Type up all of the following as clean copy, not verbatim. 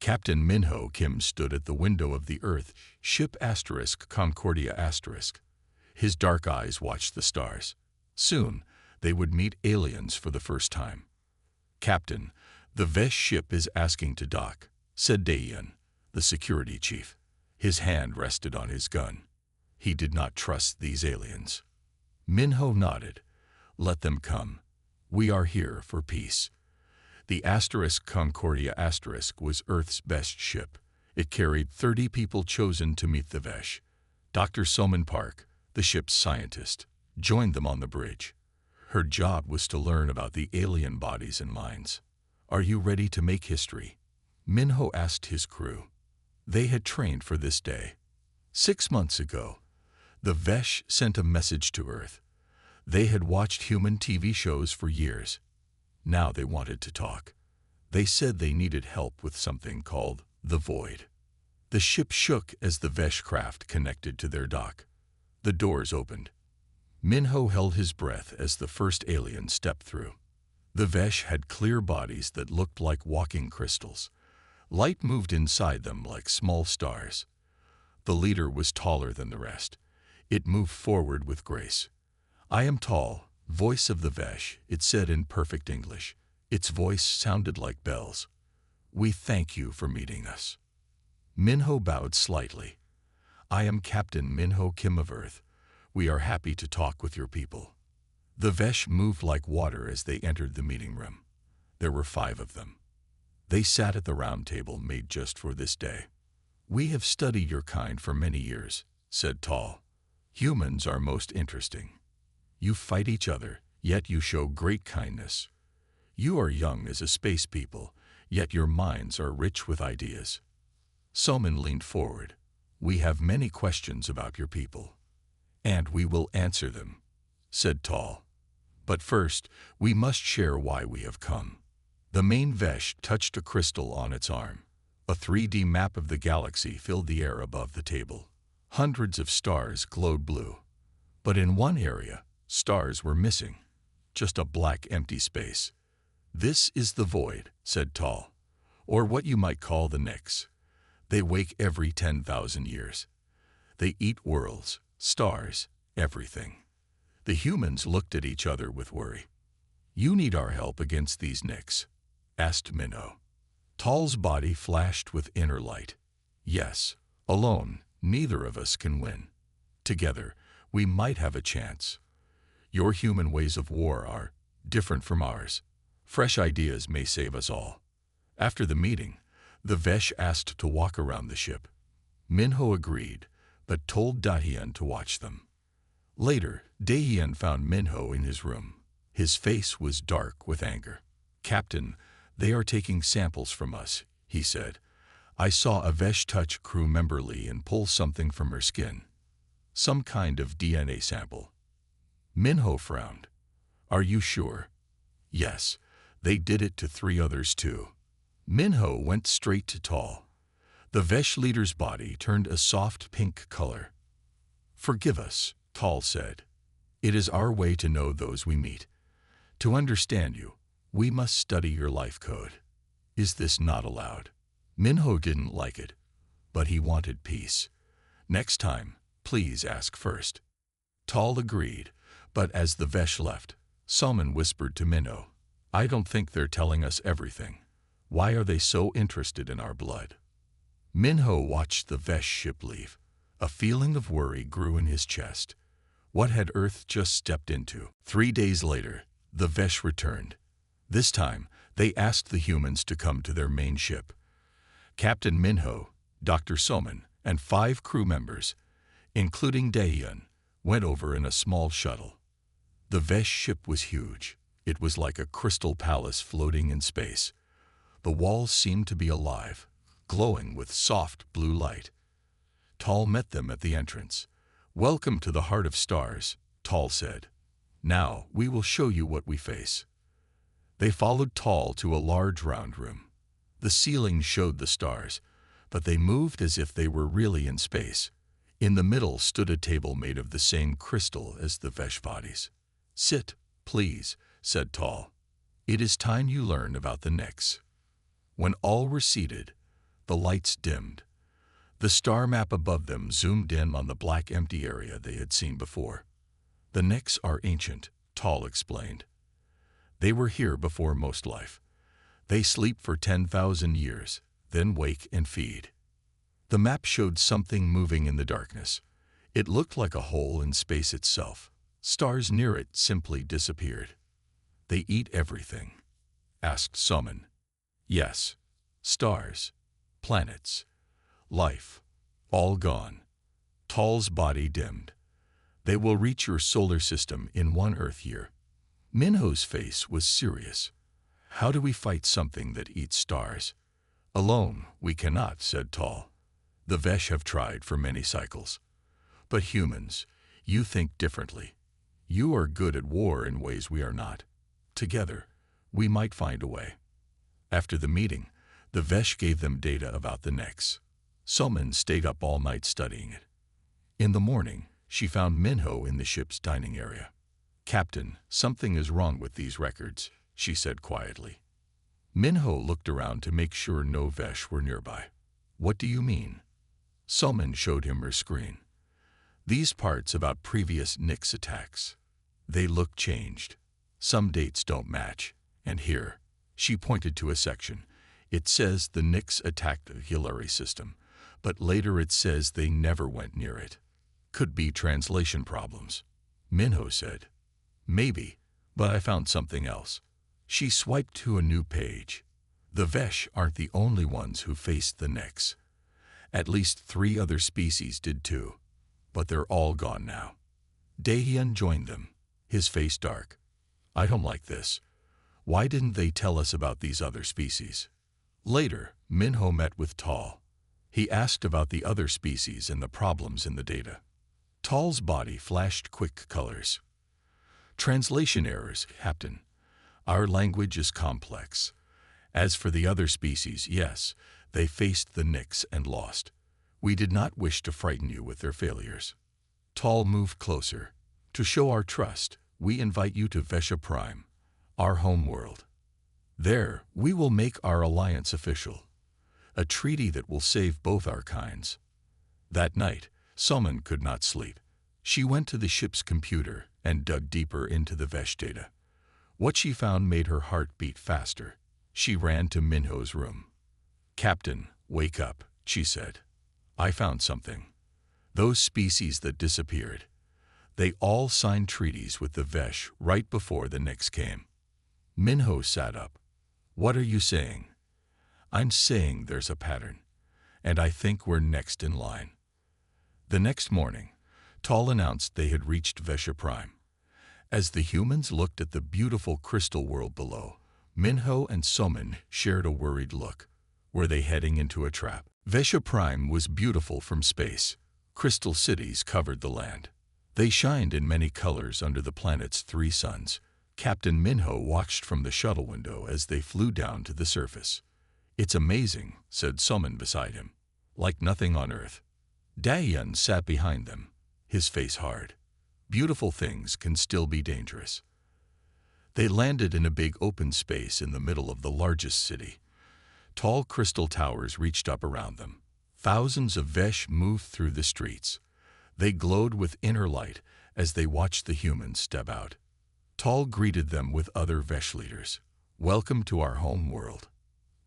Captain Minho Kim stood at the window of the Earth ship Concordia*. His dark eyes watched the stars. Soon, they would meet aliens for the first time. "Captain, the Vesh ship is asking to dock," said Daeyeon, the security chief. His hand rested on his gun. He did not trust these aliens. Minho nodded. "Let them come. We are here for peace." The Concordia* was Earth's best ship. It carried 30 people chosen to meet the Vesh. Dr. Soman Park, the ship's scientist, joined them on the bridge. Her job was to learn about the alien bodies and minds. "Are you ready to make history?" Minho asked his crew. They had trained for this day. 6 months ago, the Vesh sent a message to Earth. They had watched human TV shows for years. Now they wanted to talk. They said they needed help with something called the Void. The ship shook as the Vesh craft connected to their dock. The doors opened. Minho held his breath as the first alien stepped through. The Vesh had clear bodies that looked like walking crystals. Light moved inside them like small stars. The leader was taller than the rest. It moved forward with grace. "I am tall, voice of the Vesh," it said in perfect English. Its voice sounded like bells. "We thank you for meeting us." Minho bowed slightly. "I am Captain Minho Kim of Earth. We are happy to talk with your people." The Vesh moved like water as they entered the meeting room. There were 5 of them. They sat at the round table made just for this day. "We have studied your kind for many years," said Tall. "Humans are most interesting. You fight each other, yet you show great kindness. You are young as a space people, yet your minds are rich with ideas." Soman leaned forward. "We have many questions about your people." "And we will answer them," said Tall. "But first, we must share why we have come." The main Vesh touched a crystal on its arm. A 3D map of the galaxy filled the air above the table. Hundreds of stars glowed blue. But in one area, stars were missing. Just a black empty space. "This is the Void," said Tall. "Or what you might call the Nyx. They wake every 10,000 years. They eat worlds, stars, everything." The humans looked at each other with worry. "You need our help against these Nyx?" asked Minho. Tall's body flashed with inner light. "Yes, alone, neither of us can win. Together, we might have a chance. Your human ways of war are different from ours. Fresh ideas may save us all." After the meeting, the Vesh asked to walk around the ship. Minho agreed, but told Daeyeon to watch them. Later, Daeyeon found Minho in his room. His face was dark with anger. "Captain, they are taking samples from us," he said. "I saw a Vesh touch crew member Lee and pull something from her skin. Some kind of DNA sample." Minho frowned. "Are you sure?" "Yes, they did it to 3 others too." Minho went straight to Tall. The Vesh leader's body turned a soft pink color. "Forgive us," Tall said. "It is our way to know those we meet. To understand you, we must study your life code. Is this not allowed?" Minho didn't like it, but he wanted peace. "Next time, please ask first." Tall agreed, but as the Vesh left, Soman whispered to Minho, "I don't think they're telling us everything. Why are they so interested in our blood?" Minho watched the Vesh ship leave. A feeling of worry grew in his chest. What had Earth just stepped into? 3 days later, the Vesh returned. This time, they asked the humans to come to their main ship. Captain Minho, Dr. Soman, and 5 crew members, including Daeyeon, went over in a small shuttle. The Vesh ship was huge. It was like a crystal palace floating in space. The walls seemed to be alive, glowing with soft blue light. Tall met them at the entrance. "Welcome to the heart of stars," Tall said. "Now we will show you what we face." They followed Tall to a large round room. The ceiling showed the stars, but they moved as if they were really in space. In the middle stood a table made of the same crystal as the Vesh bodies. "Sit, please," said Tall. "It is time you learn about the Nyx." When all were seated, The lights dimmed. The star map above them zoomed in on the black empty area they had seen before. The Nyx are ancient, Tall explained. They were here before most life. They sleep for 10,000 years, then wake and feed. The map showed something moving in the darkness. It looked like a hole in space itself. Stars near it simply disappeared. They eat everything? Asked Somin. Yes. Stars, planets, life, all gone. Tall's body dimmed. They will reach your solar system in 1 Earth year. Minho's face was serious. How do we fight something that eats stars? Alone, we cannot, said Tall. The Vesh have tried for many cycles. But humans, you think differently. You are good at war in ways we are not. Together, we might find a way. After the meeting, the Vesh gave them data about the Nyx. Somin stayed up all night studying it. In the morning, she found Minho in the ship's dining area. Captain, something is wrong with these records, she said quietly. Minho looked around to make sure no Vesh were nearby. What do you mean? Somin showed him her screen. These parts about previous Nyx attacks. They look changed. Some dates don't match. And here, she pointed to a section. It says the Nyx attacked the Hillary system, but later it says they never went near it. Could be translation problems. Minho said. Maybe, but I found something else. She swiped to a new page. The Vesh aren't the only ones who faced the Nyx. At least 3 other species did too, but they're all gone now. Daehyun joined them, his face dark. I don't like this. Why didn't they tell us about these other species? Later, Minho met with Tall. He asked about the other species and the problems in the data. Tall's body flashed quick colors. Translation errors, Captain. Our language is complex. As for the other species, yes, they faced the Nyx and lost. We did not wish to frighten you with their failures. Tall moved closer. To show our trust, we invite you to Vesha Prime, our home world. There, we will make our alliance official. A treaty that will save both our kinds. That night, Somin could not sleep. She went to the ship's computer and dug deeper into the Vesh data. What she found made her heart beat faster. She ran to Minho's room. Captain, wake up, she said. I found something. Those species that disappeared. They all signed treaties with the Vesh right before the Nyx came. Minho sat up. What are you saying? I'm saying there's a pattern, and I think we're next in line. The next morning, Tall announced they had reached Vesha Prime. As the humans looked at the beautiful crystal world below, Minho and Somin shared a worried look. Were they heading into a trap? Vesha Prime was beautiful from space. Crystal cities covered the land. They shined in many colors under the planet's 3 suns. Captain Minho watched from the shuttle window as they flew down to the surface. It's amazing, said Somin beside him. Like nothing on Earth. Daehyun sat behind them, his face hard. Beautiful things can still be dangerous. They landed in a big open space in the middle of the largest city. Tall crystal towers reached up around them. Thousands of Vesh moved through the streets. They glowed with inner light as they watched the humans step out. Tall greeted them with other Vesh leaders. Welcome to our home world.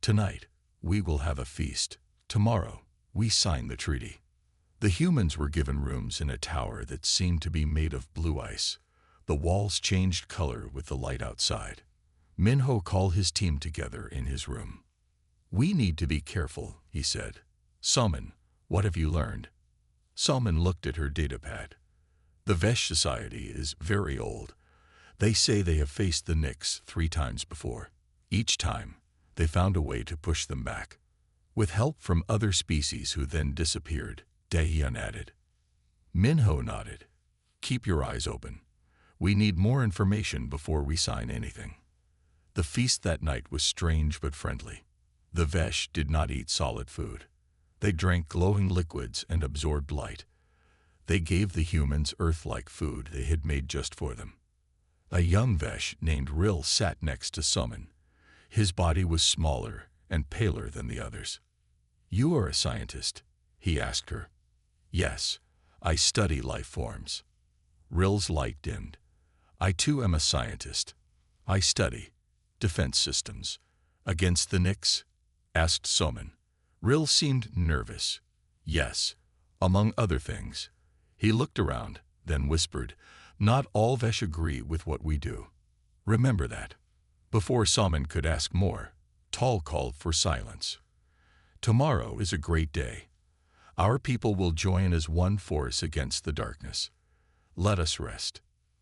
Tonight, we will have a feast. Tomorrow, we sign the treaty. The humans were given rooms in a tower that seemed to be made of blue ice. The walls changed color with the light outside. Minho called his team together in his room. We need to be careful, he said. Somin, what have you learned? Somin looked at her datapad. The Vesh society is very old. They say they have faced the Nyx 3 times before. Each time, they found a way to push them back. With help from other species who then disappeared, Daehyun added. Minho nodded. Keep your eyes open. We need more information before we sign anything. The feast that night was strange but friendly. The Vesh did not eat solid food. They drank glowing liquids and absorbed light. They gave the humans Earth-like food they had made just for them. A young Vesh named Ril sat next to Somin. His body was smaller and paler than the others. You are a scientist, he asked her. Yes, I study life forms. Rill's light dimmed. I too am a scientist. I study defense systems. Against the Nix? Asked Soman. Rill seemed nervous. Yes, among other things. He looked around, then whispered, Not all Vesh agree with what we do. Remember that. Before Soman could ask more, Tal called for silence. Tomorrow is a great day. Our people will join as one force against the darkness. Let us rest.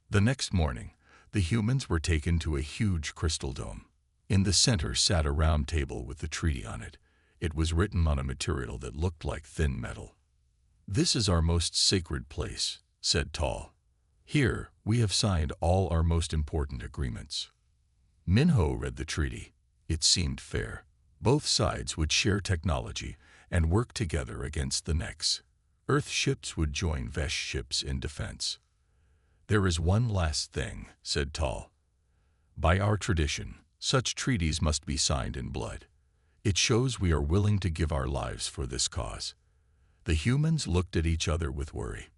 The next morning, the humans were taken to a huge crystal dome. In the center sat a round table with the treaty on it. It was written on a material that looked like thin metal. This is our most sacred place, said Tal. Here, we have signed all our most important agreements. Minho read the treaty. It seemed fair. Both sides would share technology and work together against the Nex. Earth ships would join Vesh ships in defense. There is one last thing, said Tal. By our tradition, such treaties must be signed in blood. It shows we are willing to give our lives for this cause. The humans looked at each other with worry.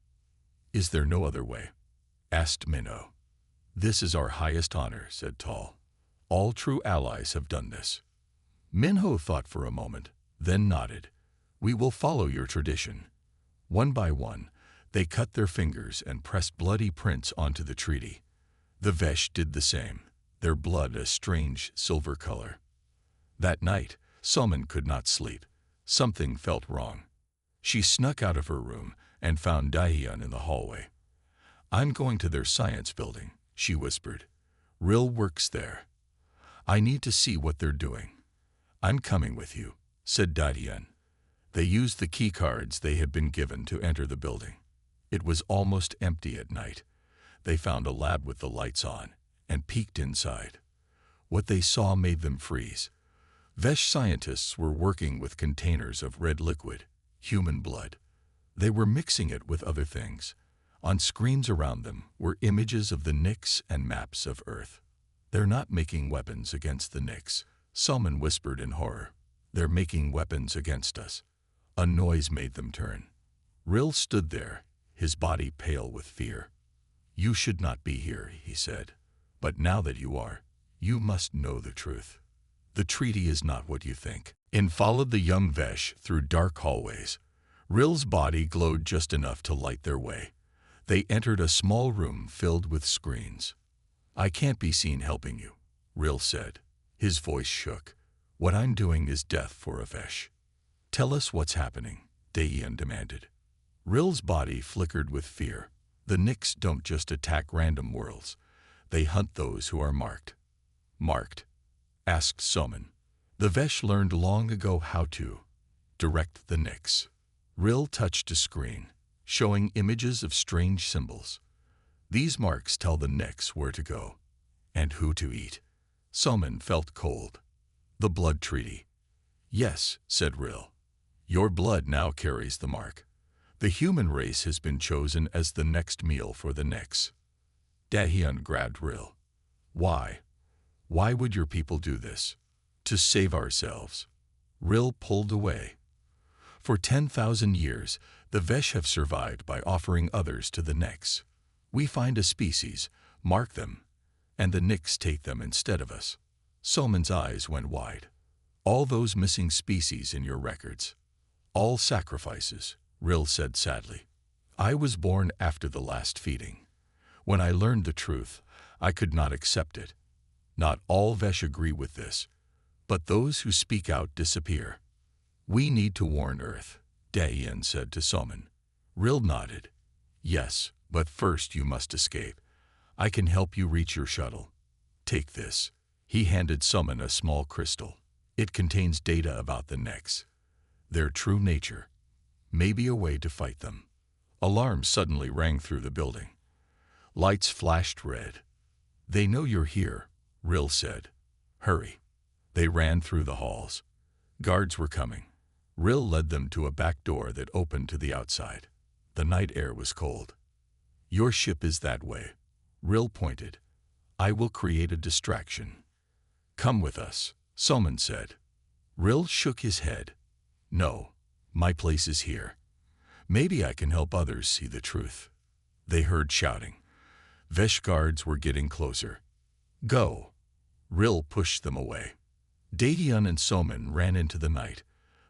Is there no other way? Asked Minho. This is our highest honor, said Tal. All true allies have done this. Minho thought for a moment, then nodded. We will follow your tradition. One by one, they cut their fingers and pressed bloody prints onto the treaty. The Vesh did the same, their blood a strange silver color. That night, Soman could not sleep. Something felt wrong. She snuck out of her room and found Dahyun in the hallway. I'm going to their science building, she whispered. Rill works there. I need to see what they're doing. I'm coming with you, said Dahyun. They used the key cards they had been given to enter the building. It was almost empty at night. They found a lab with the lights on and peeked inside. What they saw made them freeze. Vesh scientists were working with containers of red liquid, human blood. They were mixing it with other things. On screens around them were images of the Nix and maps of Earth. They're not making weapons against the Nix, Soman whispered in horror. They're making weapons against us. A noise made them turn. Rill stood there, his body pale with fear. You should not be here, he said. But now that you are, you must know the truth. The treaty is not what you think. In followed the young Vesh through dark hallways. Rill's body glowed just enough to light their way. They entered a small room filled with screens. I can't be seen helping you, Rill said. His voice shook. What I'm doing is death for a Vesh. Tell us what's happening, Dahyun demanded. Rill's body flickered with fear. The Nix don't just attack random worlds. They hunt those who are marked. Marked? Asked Soman. The Vesh learned long ago how to direct the Nix. Rill touched a screen, showing images of strange symbols. These marks tell the Nix where to go and who to eat. Soman felt cold. The blood treaty. Yes, said Rill. Your blood now carries the mark. The human race has been chosen as the next meal for the Nix. Dahyun grabbed Rill. Why? Why would your people do this? To save ourselves. Rill pulled away. For 10,000 years, the Vesh have survived by offering others to the Nix. We find a species, mark them, and the Nix take them instead of us. Soman's eyes went wide. All those missing species in your records. All sacrifices, Rill said sadly. I was born after the last feeding. When I learned the truth, I could not accept it. Not all Vesh agree with this, but those who speak out disappear. We need to warn Earth, Dahyun said to Soman. Rill nodded. Yes, but first you must escape. I can help you reach your shuttle. Take this. He handed Soman a small crystal. It contains data about the Nix. Their true nature. Maybe a way to fight them. Alarms suddenly rang through the building. Lights flashed red. They know you're here, Rill said. Hurry. They ran through the halls. Guards were coming. Rill led them to a back door that opened to the outside. The night air was cold. Your ship is that way. Rill pointed. I will create a distraction. Come with us, Soman said. Rill shook his head. No, my place is here. Maybe I can help others see the truth. They heard shouting. Vesh guards were getting closer. Go! Rill pushed them away. Daehyun and Somin ran into the night.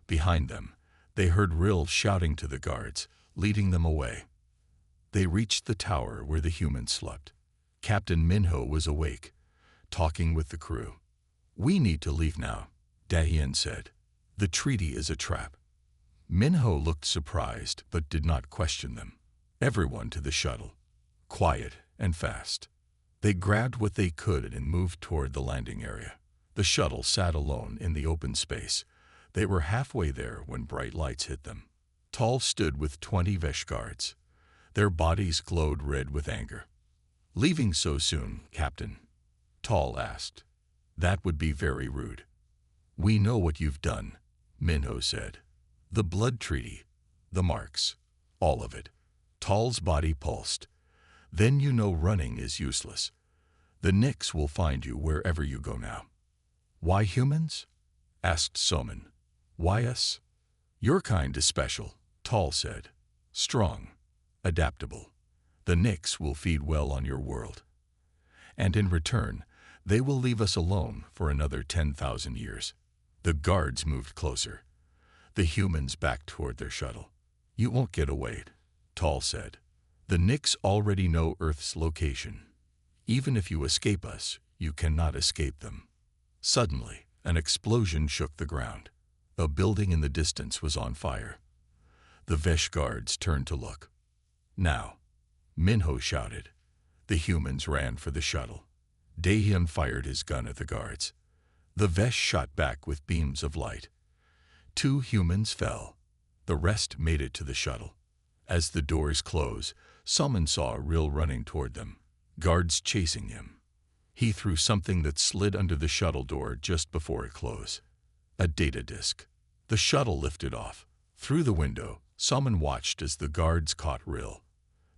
Behind them, they heard Rill shouting to the guards, leading them away. They reached the tower where the humans slept. Captain Minho was awake, talking with the crew. We need to leave now, Daehyun said. The treaty is a trap. Minho looked surprised but did not question them. Everyone to the shuttle. Quiet and fast. They grabbed what they could and moved toward the landing area. The shuttle sat alone in the open space. They were halfway there when bright lights hit them. Tal stood with 20 Vesh guards. Their bodies glowed red with anger. Leaving so soon, Captain? Tal asked. That would be very rude. We know what you've done, Minho said. The blood treaty, the marks, all of it. Tal's body pulsed. Then you know running is useless. The Nyx will find you wherever you go now. Why humans? Asked Somin. Why us? Your kind is special, Tal said. Strong, adaptable. The Nyx will feed well on your world. And in return, they will leave us alone for another 10,000 years. The guards moved closer. The humans backed toward their shuttle. You won't get away, Tal said. The Nyx already know Earth's location. Even if you escape us, you cannot escape them. Suddenly, an explosion shook the ground. A building in the distance was on fire. The Vesh guards turned to look. Now, Minho shouted. The humans ran for the shuttle. Daehyun fired his gun at the guards. The Vesh shot back with beams of light. 2 humans fell. The rest made it to the shuttle. As the doors closed, Somin saw Rill running toward them, guards chasing him. He threw something that slid under the shuttle door just before it closed. A data disk. The shuttle lifted off. Through the window, Somin watched as the guards caught Rill.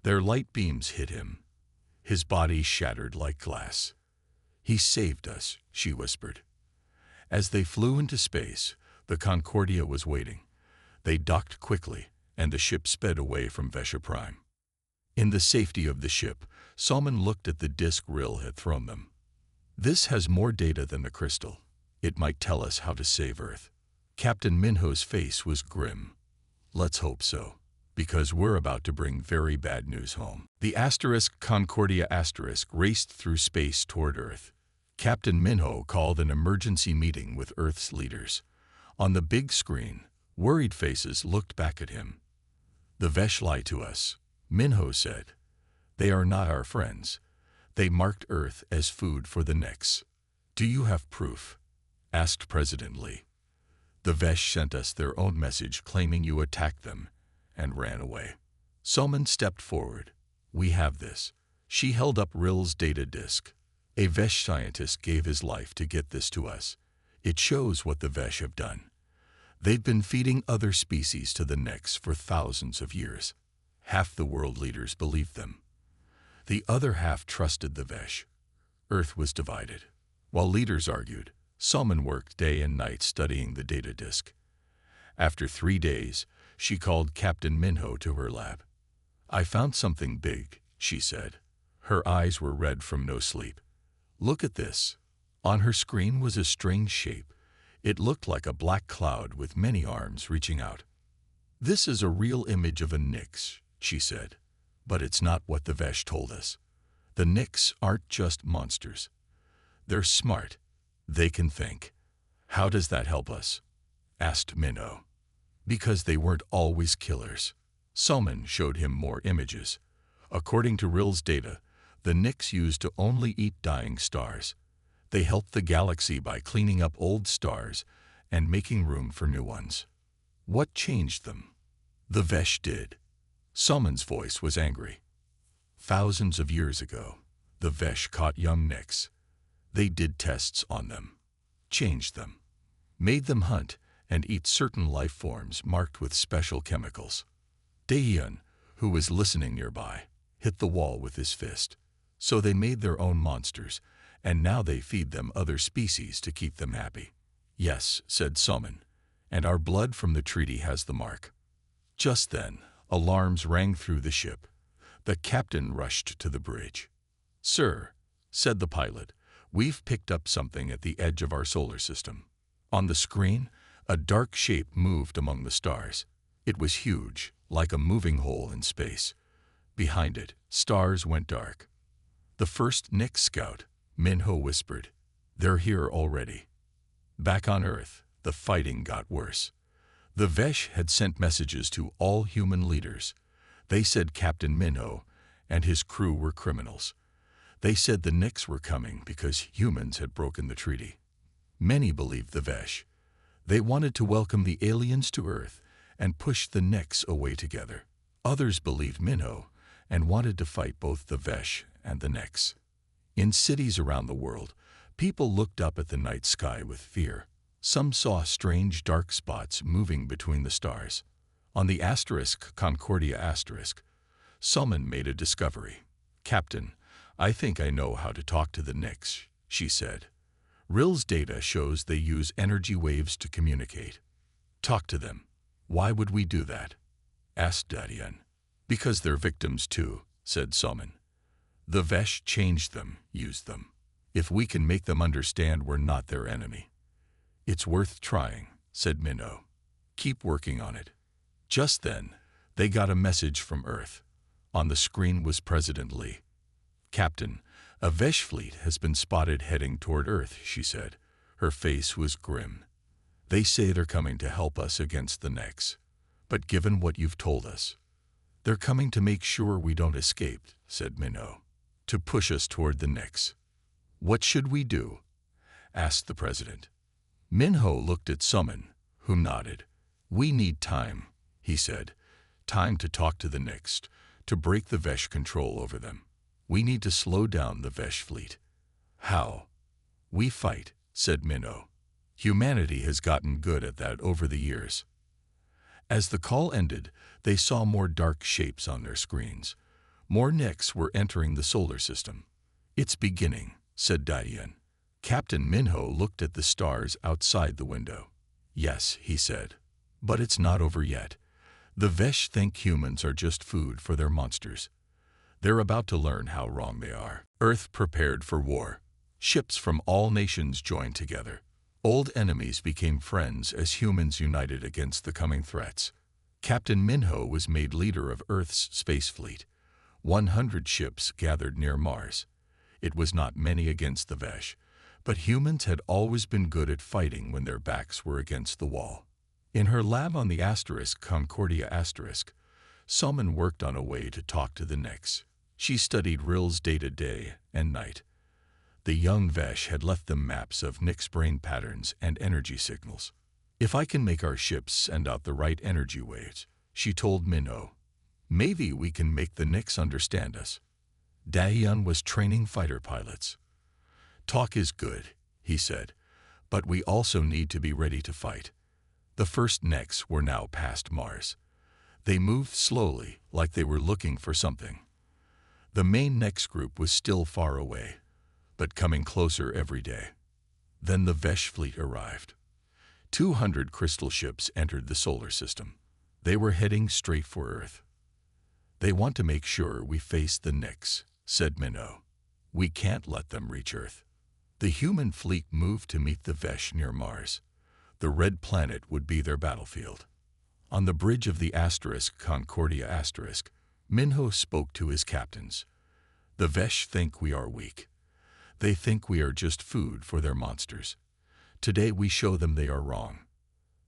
Their light beams hit him. His body shattered like glass. He saved us, she whispered. As they flew into space, the Concordia was waiting. They docked quickly, and the ship sped away from Vesha Prime. In the safety of the ship, Somin looked at the disk Rill had thrown them. This has more data than the crystal. It might tell us how to save Earth. Captain Minho's face was grim. Let's hope so, because we're about to bring very bad news home. The Concordia raced through space toward Earth. Captain Minho called an emergency meeting with Earth's leaders. On the big screen, worried faces looked back at him. The Vesh lie to us, Minho said. They are not our friends. They marked Earth as food for the Nyx. Do you have proof? Asked President Lee. The Vesh sent us their own message claiming you attacked them and ran away. Somin stepped forward. We have this. She held up Rill's data disk. A Vesh scientist gave his life to get this to us. It shows what the Vesh have done. They've been feeding other species to the Nyx for thousands of years. Half the world leaders believed them. The other half trusted the Vesh. Earth was divided. While leaders argued, Somin worked day and night studying the data disk. After 3 days, she called Captain Minho to her lab. I found something big, she said. Her eyes were red from no sleep. Look at this. On her screen was a strange shape. It looked like a black cloud with many arms reaching out. This is a real image of a Nyx, she said. But it's not what the Vesh told us. The Nyx aren't just monsters. They're smart. They can think. How does that help us? Asked Minho. Because they weren't always killers. Somin showed him more images. According to Rill's data, the Nyx used to only eat dying stars. They helped the galaxy by cleaning up old stars and making room for new ones. What changed them? The Vesh did. Somin's voice was angry. Thousands of years ago, the Vesh caught young Nyx. They did tests on them, changed them, made them hunt and eat certain life forms marked with special chemicals. Daehyun, who was listening nearby, hit the wall with his fist. So they made their own monsters, and now they feed them other species to keep them happy. Yes, said Somin. and our blood from the treaty has the mark." Just then, alarms rang through the ship. The captain rushed to the bridge. "Sir," said the pilot, "we've picked up something at the edge of our solar system." On the screen, a dark shape moved among the stars. It was huge, like a moving hole in space. Behind it, stars went dark. "The first Nyx scout," Minho whispered. "They're here already." Back on Earth, the fighting got worse. The Vesh had sent messages to all human leaders. They said Captain Minho and his crew were criminals. They said the Nyx were coming because humans had broken the treaty. Many believed the Vesh. They wanted to welcome the aliens to Earth and push the Nyx away together. Others believed Minho and wanted to fight both the Vesh and the Nyx. In cities around the world, people looked up at the night sky with fear. Some saw strange dark spots moving between the stars. On the Concordia *, Summon made a discovery. "Captain, I think I know how to talk to the Nyx," she said. "Rill's data shows they use energy waves to communicate." "Talk to them. Why would we do that?" asked Dadian. "Because they're victims too," said Summon. "The Vesh changed them, used them. If we can make them understand we're not their enemy." "It's worth trying," said Minho. "Keep working on it." Just then, they got a message from Earth. On the screen was President Lee. "Captain, a Vesh fleet has been spotted heading toward Earth," she said. Her face was grim. "They say they're coming to help us against the Nyx. But given what you've told us, they're coming to make sure we don't escape," said Minho. "To push us toward the Nyx." "What should we do?" asked the president. Minho looked at Summon, who nodded. "We need time," he said. "Time to talk to the Nyx, to break the Vesh control over them. We need to slow down the Vesh fleet." "How?" "We fight," said Minho. "Humanity has gotten good at that over the years." As the call ended, they saw more dark shapes on their screens. More Nyx were entering the solar system. "It's beginning," said Dadian. Captain Minho looked at the stars outside the window. "Yes," he said, "but it's not over yet. The Vesh think humans are just food for their monsters. They're about to learn how wrong they are." Earth prepared for war. Ships from all nations joined together. Old enemies became friends as humans united against the coming threats. Captain Minho was made leader of Earth's space fleet. 100 ships gathered near Mars. It was not many against the Vesh, but humans had always been good at fighting when their backs were against the wall. In her lab on the Concordia *, Summon worked on a way to talk to the Nyx. She studied Rill's data day and night. The young Vesh had left them maps of Nyx brain patterns and energy signals. "If I can make our ships send out the right energy waves," she told Minho, "maybe we can make the Nyx understand us." Dahyun was training fighter pilots. "Talk is good," he said, "but we also need to be ready to fight." The first Nyx were now past Mars. They moved slowly, like they were looking for something. The main Nyx group was still far away, but coming closer every day. Then the Vesh fleet arrived. 200 crystal ships entered the solar system. They were heading straight for Earth. "They want to make sure we face the Nyx," said Minho. "We can't let them reach Earth." The human fleet moved to meet the Vesh near Mars. The red planet would be their battlefield. On the bridge of the Concordia *, Minho spoke to his captains. "The Vesh think we are weak. They think we are just food for their monsters. Today we show them they are wrong."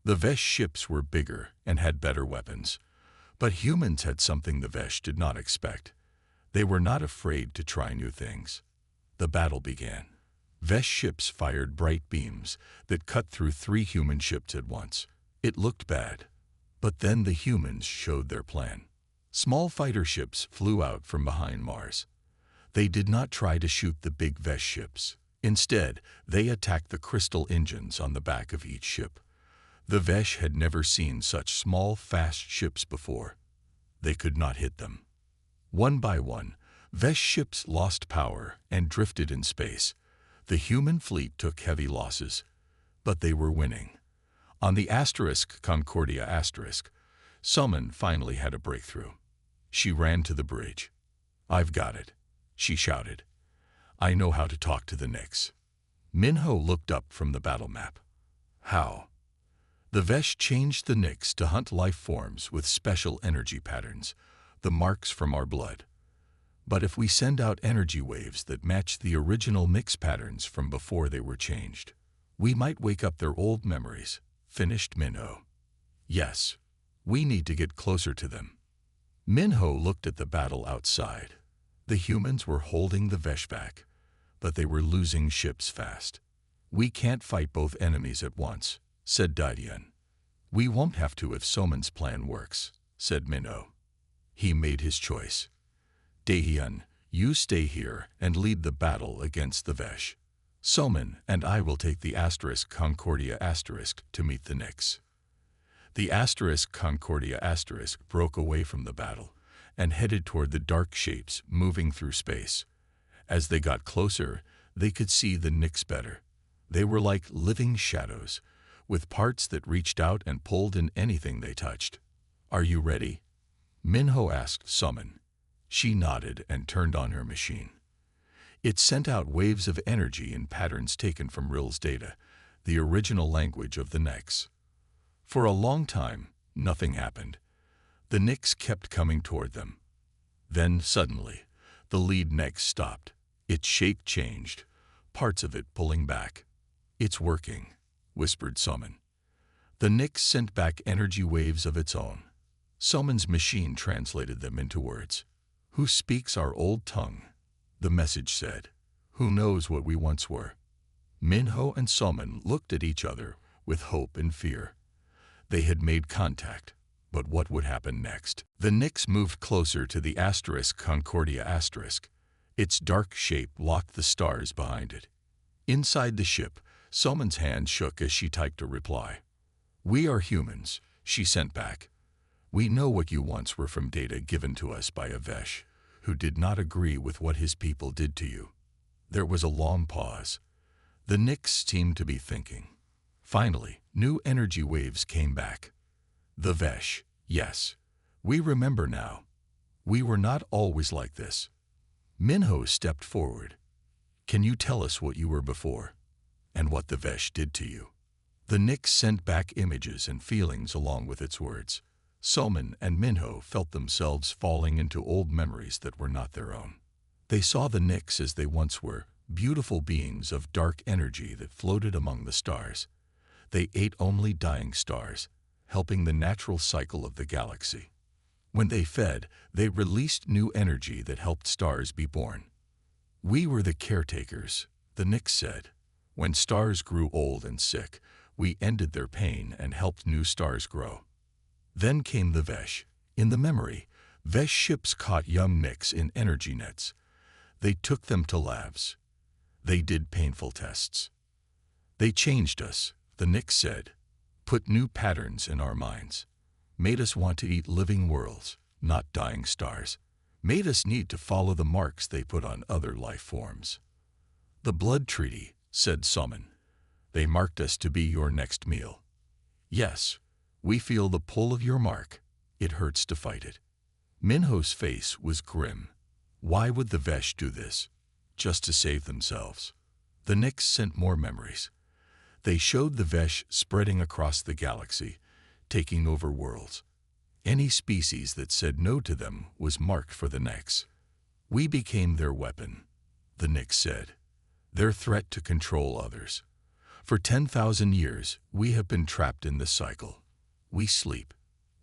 The Vesh ships were bigger and had better weapons. But humans had something the Vesh did not expect. They were not afraid to try new things. The battle began. Vesh ships fired bright beams that cut through 3 human ships at once. It looked bad. But then the humans showed their plan. Small fighter ships flew out from behind Mars. They did not try to shoot the big Vesh ships. Instead, they attacked the crystal engines on the back of each ship. The Vesh had never seen such small, fast ships before. They could not hit them. One by one, Vesh ships lost power and drifted in space. The human fleet took heavy losses, but they were winning. On the Concordia Summon finally had a breakthrough. She ran to the bridge. "I've got it," she shouted. "I know how to talk to the Nyx." Minho looked up from the battle map. "How?" "The Vesh changed the Nyx to hunt life forms with special energy patterns, the marks from our blood. But if we send out energy waves that match the original Nyx patterns from before they were changed, we might wake up their old memories," finished Minho. "Yes, we need to get closer to them." Minho looked at the battle outside. The humans were holding the Vesh back, but they were losing ships fast. "We can't fight both enemies at once," said Didion. "We won't have to if Soman's plan works," said Minho. He made his choice. "Daehyun, you stay here and lead the battle against the Vesh. Soman and I will take the Concordia to meet the Nyx." The Concordia broke away from the battle and headed toward the dark shapes moving through space. As they got closer, they could see the Nyx better. They were like living shadows, with parts that reached out and pulled in anything they touched. "Are you ready?" Minho asked Summon. She nodded and turned on her machine. It sent out waves of energy in patterns taken from Ril's data, the original language of the Nyx. For a long time, nothing happened. The Nyx kept coming toward them. Then, suddenly, the lead Nyx stopped. Its shape changed, parts of it pulling back. "It's working," whispered Summon. The Nyx sent back energy waves of its own. Summon's machine translated them into words. "Who speaks our old tongue?" the message said. "Who knows what we once were?" Minho and Summon looked at each other with hope and fear. They had made contact, but what would happen next? The Nyx moved closer to the Concordia *. Its dark shape locked the stars behind it. Inside the ship, Summon's hand shook as she typed a reply. "We are humans," she sent back. "We know what you once were from data given to us by a Vesh, who did not agree with what his people did to you." There was a long pause. The Nyx seemed to be thinking. Finally, new energy waves came back. "The Vesh, yes. We remember now. We were not always like this." Minho stepped forward. "Can you tell us what you were before, and what the Vesh did to you?" The Nyx sent back images and feelings along with its words. Soman and Minho felt themselves falling into old memories that were not their own. They saw the Nyx as they once were, beautiful beings of dark energy that floated among the stars. They ate only dying stars, helping the natural cycle of the galaxy. When they fed, they released new energy that helped stars be born. "We were the caretakers," the Nyx said. "When stars grew old and sick, we ended their pain and helped new stars grow." Then came the Vesh. In the memory, Vesh ships caught young Nyx in energy nets. They took them to labs. They did painful tests. "They changed us," the Nyx said, "put new patterns in our minds, made us want to eat living worlds, not dying stars, made us need to follow the marks they put on other life forms." "The blood treaty," said Summon. "They marked us to be your next meal." "Yes, we feel the pull of your mark. It hurts to fight it." Minho's face was grim. Why would the Vesh do this? Just to save themselves? The Nyx sent more memories. They showed the Vesh spreading across the galaxy, taking over worlds. Any species that said no to them was marked for the Nyx. "We became their weapon," the Nyx said. "Their threat to control others. For 10,000 years, we have been trapped in this cycle. We sleep.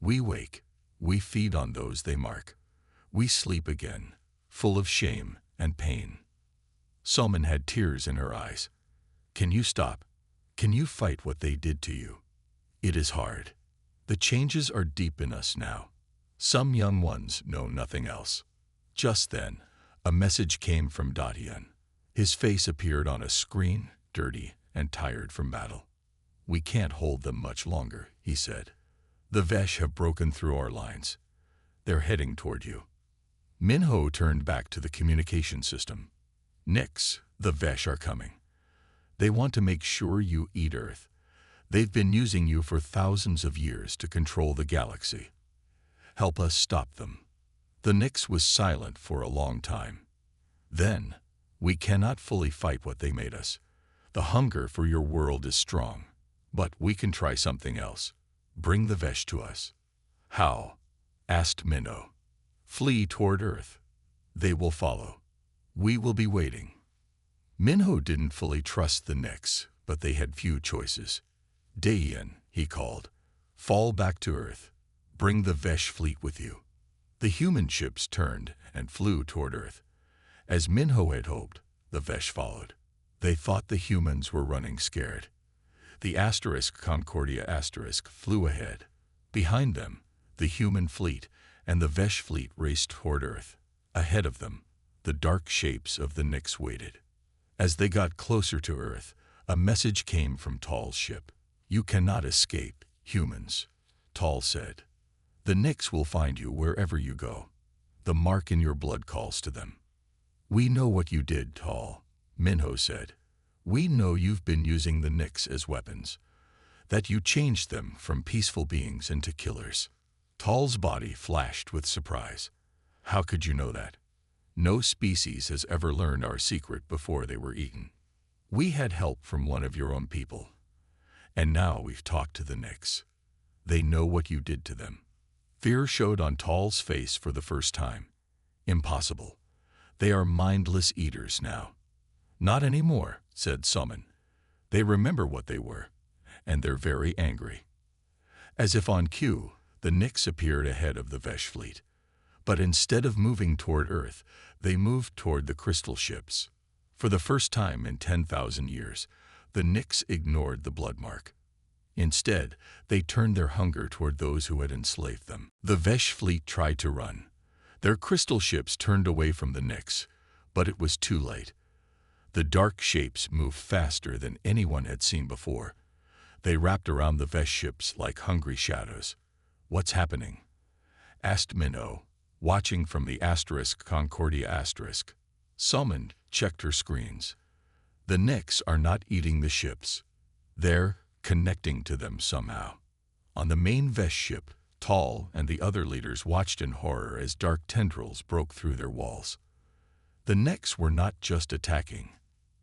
We wake. We feed on those they mark. We sleep again, full of shame and pain." Summon had tears in her eyes. "Can you stop? Can you fight what they did to you? It is hard. The changes are deep in us now. Some young ones know nothing else." Just then, a message came from Dadian. His face appeared on a screen, dirty and tired from battle. "We can't hold them much longer," he said. "The Vesh have broken through our lines. They're heading toward you." Minho turned back to the communication system. "Nyx, the Vesh are coming. They want to make sure you eat Earth. They've been using you for thousands of years to control the galaxy. Help us stop them." The Nyx was silent for a long time. Then, "We cannot fully fight what they made us. The hunger for your world is strong. But we can try something else. Bring the Vesh to us." "How?" asked Minho. "Flee toward Earth. They will follow. We will be waiting." Minho didn't fully trust the Nyx, but they had few choices. "Daean," he called, "fall back to Earth. Bring the Vesh fleet with you." The human ships turned and flew toward Earth. As Minho had hoped, the Vesh followed. They thought the humans were running scared. The Concordia flew ahead. Behind them, the human fleet and the Vesh fleet raced toward Earth. Ahead of them, the dark shapes of the Nyx waited. As they got closer to Earth, a message came from Tal's ship. "You cannot escape, humans," Tal said. "The Nyx will find you wherever you go. The mark in your blood calls to them." "We know what you did, Tal," Minho said. "We know you've been using the Nyx as weapons, that you changed them from peaceful beings into killers." Tal's body flashed with surprise. "How could you know that? No species has ever learned our secret before they were eaten. We had help from one of your own people. And now we've talked to the Nyx. They know what you did to them." Fear showed on Tal's face for the first time. "Impossible. They are mindless eaters now." "Not anymore," said Summon. "They remember what they were, and they're very angry." As if on cue, the Nyx appeared ahead of the Vesh fleet. But instead of moving toward Earth, they moved toward the crystal ships. For the first time in 10,000 years, the Nyx ignored the blood mark. Instead, they turned their hunger toward those who had enslaved them. The Vesh fleet tried to run. Their crystal ships turned away from the Nyx, but it was too late. The dark shapes moved faster than anyone had seen before. They wrapped around the Vesh ships like hungry shadows. "What's happening?" asked Minho, watching from the Concordia *. Summon checked her screens. "The Nyx are not eating the ships. They're connecting to them somehow." On the main Vesh ship, Tal and the other leaders watched in horror as dark tendrils broke through their walls. The Nyx were not just attacking,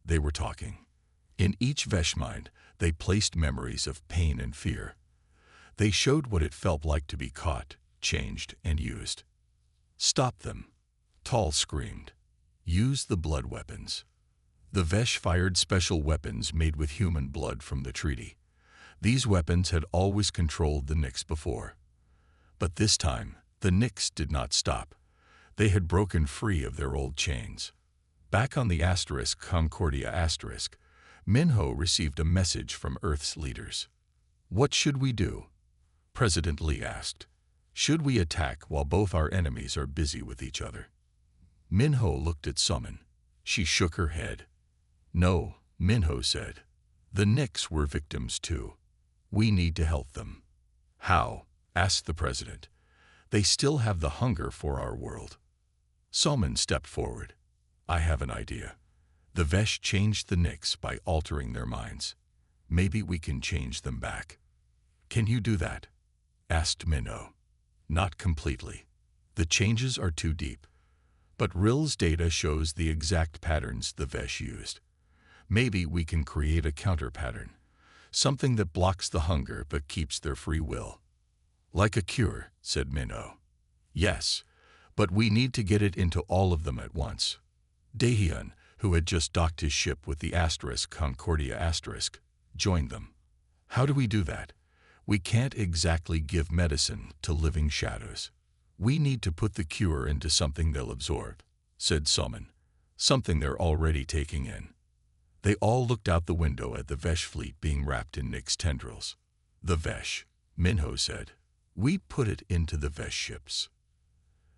they were talking. In each Vesh mind, they placed memories of pain and fear. They showed what it felt like to be caught, changed, and used. "Stop them," Tal screamed. "Use the blood weapons." The Vesh fired special weapons made with human blood from the treaty. These weapons had always controlled the Nyx before. But this time, the Nyx did not stop. They had broken free of their old chains. Back on the Concordia *, Minho received a message from Earth's leaders. "What should we do?" President Lee asked. "Should we attack while both our enemies are busy with each other?" Minho looked at Summon. She shook her head. "No," Minho said. "The Nyx were victims too. We need to help them." "How?" asked the president. "They still have the hunger for our world." Summon stepped forward. "I have an idea. The Vesh changed the Nyx by altering their minds. Maybe we can change them back." "Can you do that?" asked Minho. "Not completely. The changes are too deep. But Rill's data shows the exact patterns the Vesh used. Maybe we can create a counter pattern, something that blocks the hunger but keeps their free will." "Like a cure," said Minho. "Yes, but we need to get it into all of them at once." Daean, who had just docked his ship with the Concordia *, joined them. "How do we do that? We can't exactly give medicine to living shadows. We need to put the cure into something they'll absorb," said Summon, "something they're already taking in." They all looked out the window at the Vesh fleet being wrapped in Nyx tendrils. "The Vesh," Minho said. "We put it into the Vesh ships."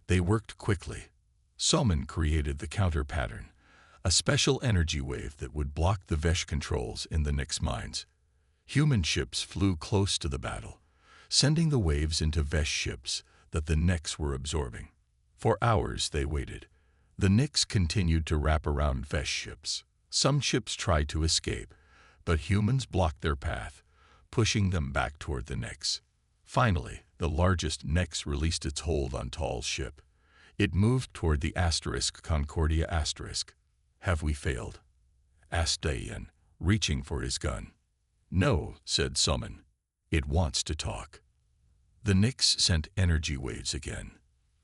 They worked quickly. Summon created the counter pattern, a special energy wave that would block the Vesh controls in the Nyx minds. Human ships flew close to the battle, sending the waves into Vesh ships that the Nyx were absorbing. For hours they waited. The Nyx continued to wrap around Vesh ships. Some ships tried to escape, but humans blocked their path, pushing them back toward the Nyx. Finally, the largest Nyx released its hold on Tall's ship. It moved toward the Concordia *. "Have we failed?" asked Dayan, reaching for his gun. "No," said Summon. "It wants to talk." The Nyx sent energy waves again.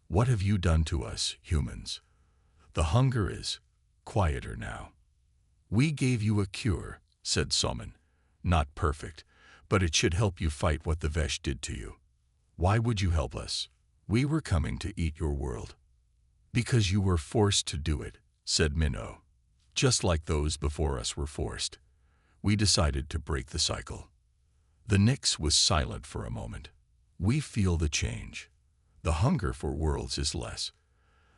"What have you done to us, humans? The hunger is quieter now." "We gave you a cure," said Summon. "Not perfect, but it should help you fight what the Vesh did to you." "Why would you help us?" "We were coming to eat your world." "Because you were forced to do it," said Minho. "Just like those before us were forced. We decided to break the cycle." The Nyx was silent for a moment. "We feel the change. The hunger for worlds is less.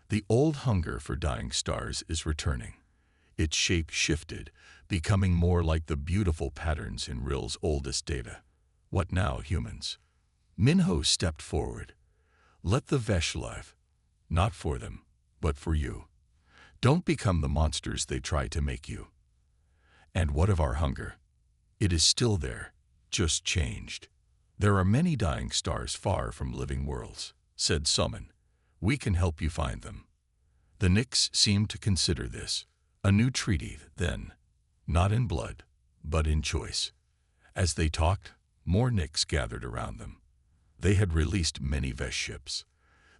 The old hunger for dying stars is returning. Its shape shifted, becoming more like the beautiful patterns in Ril's oldest data. What now, humans?" Minho stepped forward. "Let the Vesh live. Not for them, but for you. Don't become the monsters they try to make you." "And what of our hunger?" "It is still there, just changed. There are many dying stars far from living worlds," said Summon. "We can help you find them." The Nyx seemed to consider this. A new treaty, then. Not in blood, but in choice. As they talked, more Nyx gathered around them. They had released many Vesh ships.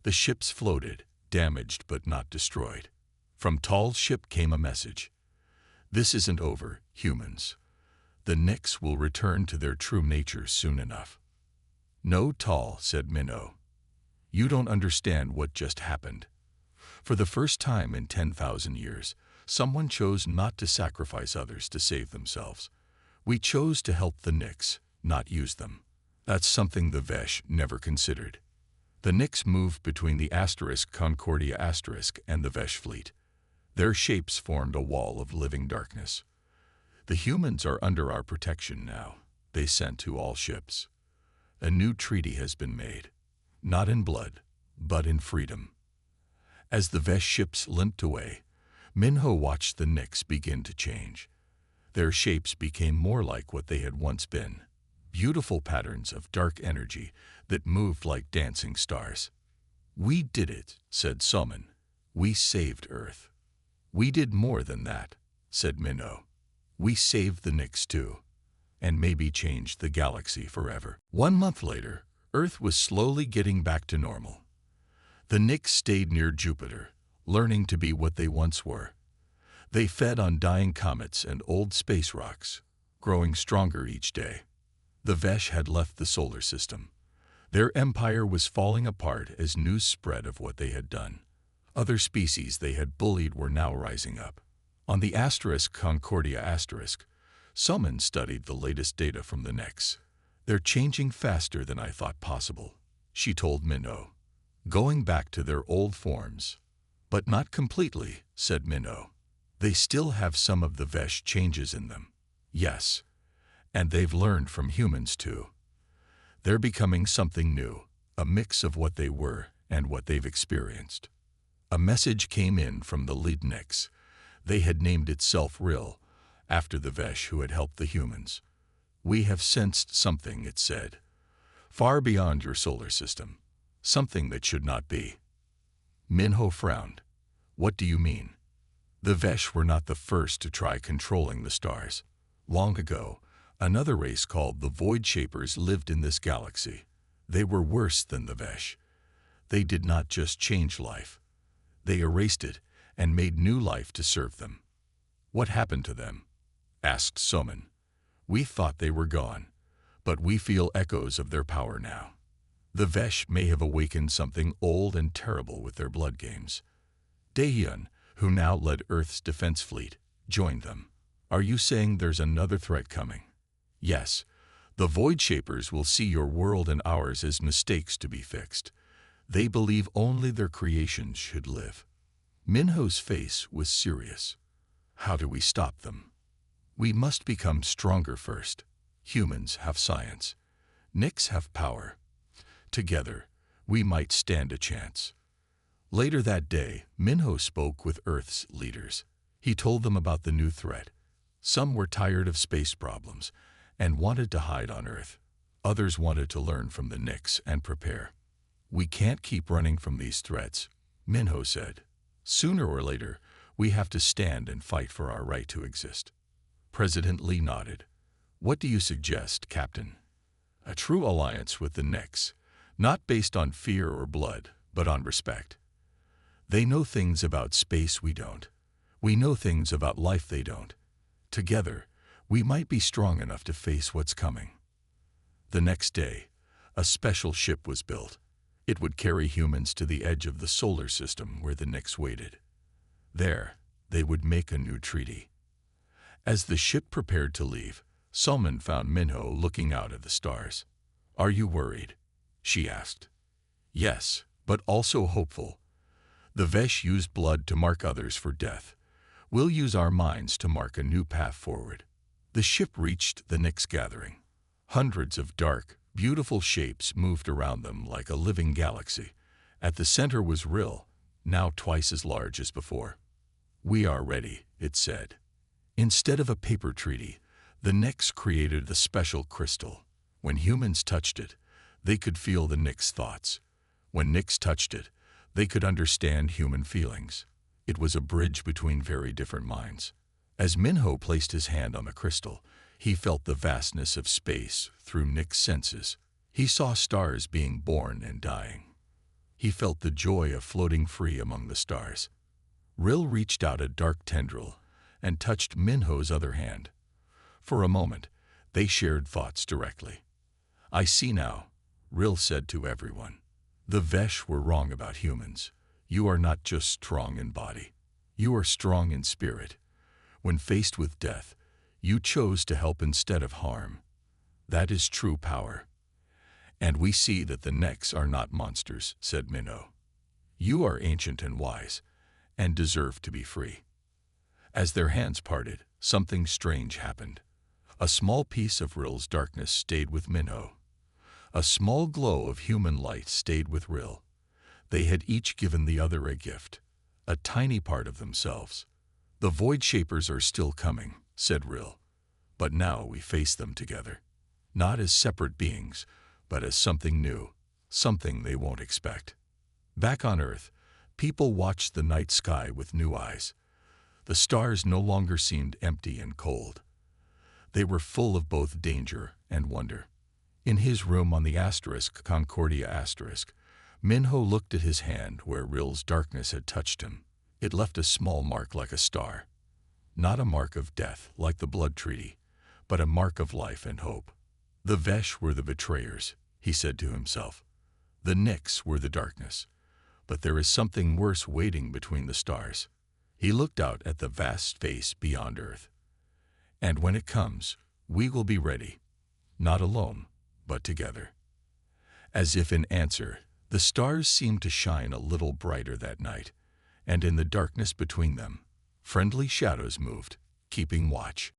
The ships floated, damaged but not destroyed. From Tall's ship came a message. "This isn't over, humans. The Nyx will return to their true nature soon enough." "No, Tall," said Minho. "You don't understand what just happened. For the first time in 10,000 years, someone chose not to sacrifice others to save themselves. We chose to help the Nyx, not use them. That's something the Vesh never considered." The Nyx moved between the Concordia * and the Vesh fleet. Their shapes formed a wall of living darkness. "The humans are under our protection now," they sent to all ships. "A new treaty has been made, not in blood, but in freedom." As the Vesh ships limped away, Minho watched the Nyx begin to change. Their shapes became more like what they had once been, beautiful patterns of dark energy that moved like dancing stars. "We did it," said Summon. "We saved Earth." "We did more than that," said Minho. "We saved the Nyx too, and maybe changed the galaxy forever." 1 month later, Earth was slowly getting back to normal. The Nyx stayed near Jupiter, learning to be what they once were. They fed on dying comets and old space rocks, growing stronger each day. The Vesh had left the solar system. Their empire was falling apart as news spread of what they had done. Other species they had bullied were now rising up. On the Concordia *, Summon studied the latest data from the Nyx. "They're changing faster than I thought possible," she told Minho. "Going back to their old forms." "But not completely," said Minho. "They still have some of the Vesh changes in them." "Yes, and they've learned from humans too. They're becoming something new, a mix of what they were and what they've experienced." A message came in from the lead Nyx. They had named itself Ril, after the Vesh who had helped the humans. "We have sensed something," it said, "far beyond your solar system, something that should not be." Minho frowned. "What do you mean?" "The Vesh were not the first to try controlling the stars. Long ago, another race called the Void Shapers lived in this galaxy. They were worse than the Vesh. They did not just change life. They erased it and made new life to serve them." "What happened to them?" asked Summon. "We thought they were gone, but we feel echoes of their power now. The Vesh may have awakened something old and terrible with their blood games." Daehyun, who now led Earth's defense fleet, joined them. "Are you saying there's another threat coming?" "Yes. The Void Shapers will see your world and ours as mistakes to be fixed. They believe only their creations should live." Minho's face was serious. "How do we stop them?" "We must become stronger first. Humans have science. Nyx have power. Together, we might stand a chance." Later that day, Minho spoke with Earth's leaders. He told them about the new threat. Some were tired of space problems, and wanted to hide on Earth. Others wanted to learn from the Nix and prepare. "We can't keep running from these threats," Minho said. "Sooner or later, we have to stand and fight for our right to exist." President Lee nodded. "What do you suggest, Captain?" "A true alliance with the Nix, not based on fear or blood, but on respect. They know things about space we don't. We know things about life they don't. Together, we might be strong enough to face what's coming." The next day, a special ship was built. It would carry humans to the edge of the solar system where the Nix waited. There, they would make a new treaty. As the ship prepared to leave, Salman found Minho looking out at the stars. "Are you worried?" she asked. "Yes, but also hopeful. The Vesh used blood to mark others for death. We'll use our minds to mark a new path forward." The ship reached the Nix gathering. Hundreds of dark, beautiful shapes moved around them like a living galaxy. At the center was Rill, now twice as large as before. "We are ready," it said. Instead of a paper treaty, the Nix created a special crystal. When humans touched it, they could feel the Nix thoughts. When Nix touched it, they could understand human feelings. It was a bridge between very different minds. As Minho placed his hand on the crystal, he felt the vastness of space through Nix senses. He saw stars being born and dying. He felt the joy of floating free among the stars. Rill reached out a dark tendril and touched Minho's other hand. For a moment, they shared thoughts directly. "I see now," Rill said to everyone. "The Vesh were wrong about humans. You are not just strong in body. You are strong in spirit. When faced with death, you chose to help instead of harm. That is true power." "And we see that the Nix are not monsters," said Minho. "You are ancient and wise, and deserve to be free." As their hands parted, something strange happened. A small piece of Rill's darkness stayed with Minho. A small glow of human light stayed with Rill. They had each given the other a gift, a tiny part of themselves. "The Void Shapers are still coming," said Rill. "But now we face them together. Not as separate beings, but as something new, something they won't expect." Back on Earth, people watched the night sky with new eyes. The stars no longer seemed empty and cold. They were full of both danger and wonder. In his room on the Concordia *, Minho looked at his hand where Rill's darkness had touched him. It left a small mark like a star. Not a mark of death like the blood treaty, but a mark of life and hope. "The Vesh were the betrayers," he said to himself. "The Nix were the darkness. But there is something worse waiting between the stars." He looked out at the vast space beyond Earth. "And when it comes, we will be ready, not alone, but together." As if in answer, the stars seemed to shine a little brighter that night, and in the darkness between them, friendly shadows moved, keeping watch.